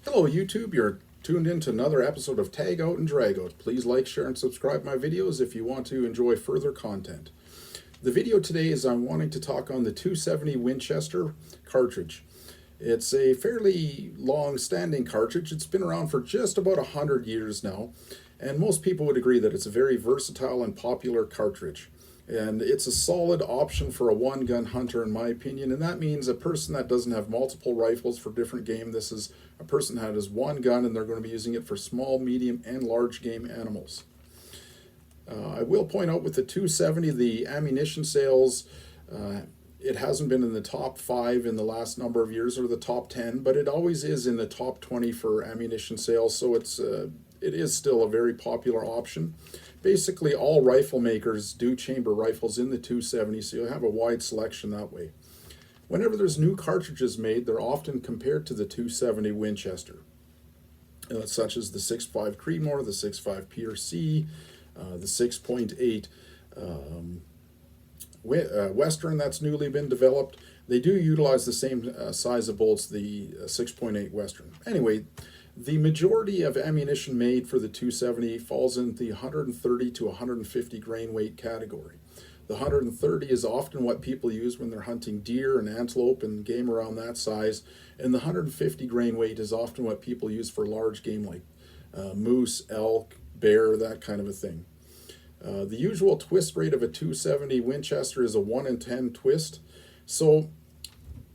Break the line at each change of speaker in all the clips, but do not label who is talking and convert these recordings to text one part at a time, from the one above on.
Hello YouTube, you're tuned in to another episode of Tag Out and Drag Out. Please like, share, and subscribe my videos if you want to enjoy further content. The video today is I'm wanting to talk on the 270 Winchester cartridge. It's a fairly long-standing cartridge. It's been around for just about 100 years now, and most people would agree that it's a very versatile and popular cartridge. And it's a solid option for a one-gun hunter, in my opinion, and that means a person that doesn't have multiple rifles for different game. This is a person that has one gun, and they're going to be using it for small, medium, and large game animals. I will point out with the 270, the ammunition sales, it hasn't been in the top 5 in the last number of years, or the top 10, but it always is in the top 20 for ammunition sales, so it is still a very popular option. Basically, all rifle makers do chamber rifles in the 270, so you'll have a wide selection that way. Whenever there's new cartridges made, they're often compared to the 270 Winchester, such as the 6.5 Creedmoor, the 6.5 PRC, the 6.8 Western that's newly been developed. They do utilize the same size of bullets, the 6.8 Western. Anyway, the majority of ammunition made for the 270 falls in the 130 to 150 grain weight category. The 130 is often what people use when they're hunting deer and antelope and game around that size, and the 150 grain weight is often what people use for large game like moose, elk, bear, that kind of a thing. The usual twist rate of a 270 Winchester is a 1 in 10 twist, so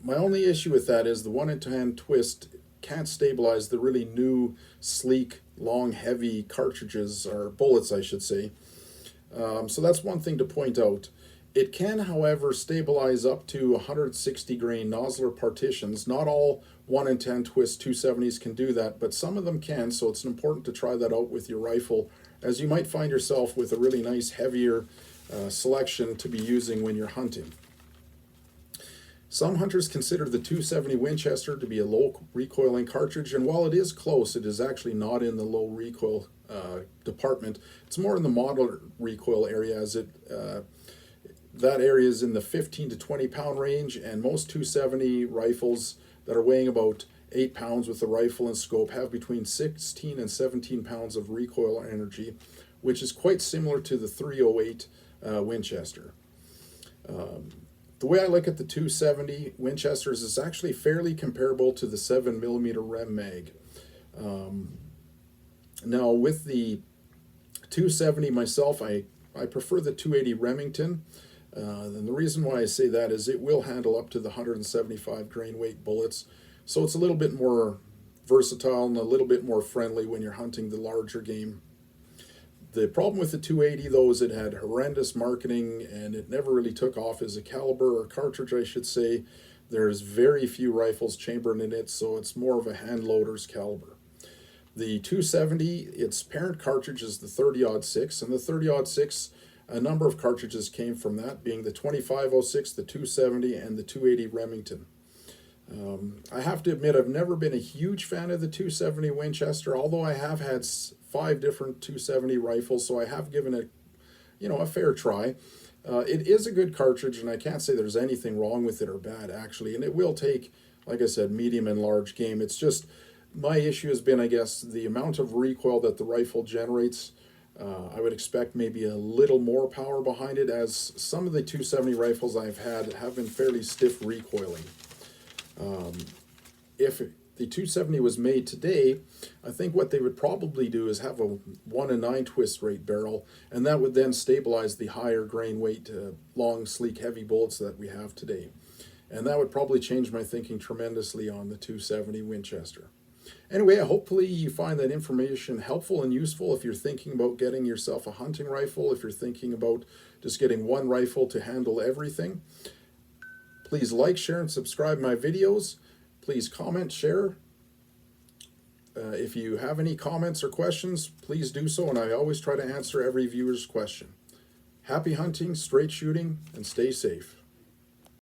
my only issue with that is the 1 in 10 twist can't stabilize the really new, sleek, long, heavy cartridges, or bullets I should say. So that's one thing to point out. It can, however, stabilize up to 160 grain nozzler partitions. Not all 1 in 10 twist 270s can do that, but some of them can, so it's important to try that out with your rifle, as you might find yourself with a really nice, heavier selection to be using when you're hunting. Some hunters consider the 270 Winchester to be a low recoiling cartridge, and while it is close, it is actually not in the low recoil department. It's more in the moderate recoil area, as that area is in the 15 to 20 pound range, and most 270 rifles that are weighing about 8 pounds with a rifle and scope have between 16 and 17 pounds of recoil energy, which is quite similar to the 308 Winchester. The way I look at the 270 Winchesters is actually fairly comparable to the 7mm Rem Mag. Now with the 270 myself, I prefer the 280 Remington. And the reason why I say that is it will handle up to the 175 grain weight bullets, so it's a little bit more versatile and a little bit more friendly when you're hunting the larger game. The problem with the 280 though is it had horrendous marketing, and it never really took off as a caliber or cartridge, I should say. There's very few rifles chambered in it, so it's more of a hand loader's caliber. The 270, its parent cartridge is the 30-06, and the 30-06, a number of cartridges came from that, being the 2506, the 270, and the 280 Remington. I have to admit I've never been a huge fan of the 270 Winchester, although I have had 5 different 270 rifles, so I have given it, a fair try. It is a good cartridge, and I can't say there's anything wrong with it or bad, actually, and it will take, like I said, medium and large game. It's just, my issue has been, I guess, the amount of recoil that the rifle generates. I would expect maybe a little more power behind it, as some of the 270 rifles I've had have been fairly stiff recoiling. If the 270 was made today, I think what they would probably do is have a 1 in 9 twist rate barrel, and that would then stabilize the higher grain weight, long, sleek, heavy bullets that we have today. And that would probably change my thinking tremendously on the 270 Winchester. Anyway, hopefully you find that information helpful and useful if you're thinking about getting yourself a hunting rifle, if you're thinking about just getting one rifle to handle everything. Please like, share, and subscribe my videos. Please comment, share. If you have any comments or questions, please do so, and I always try to answer every viewer's question. Happy hunting, straight shooting, and stay safe.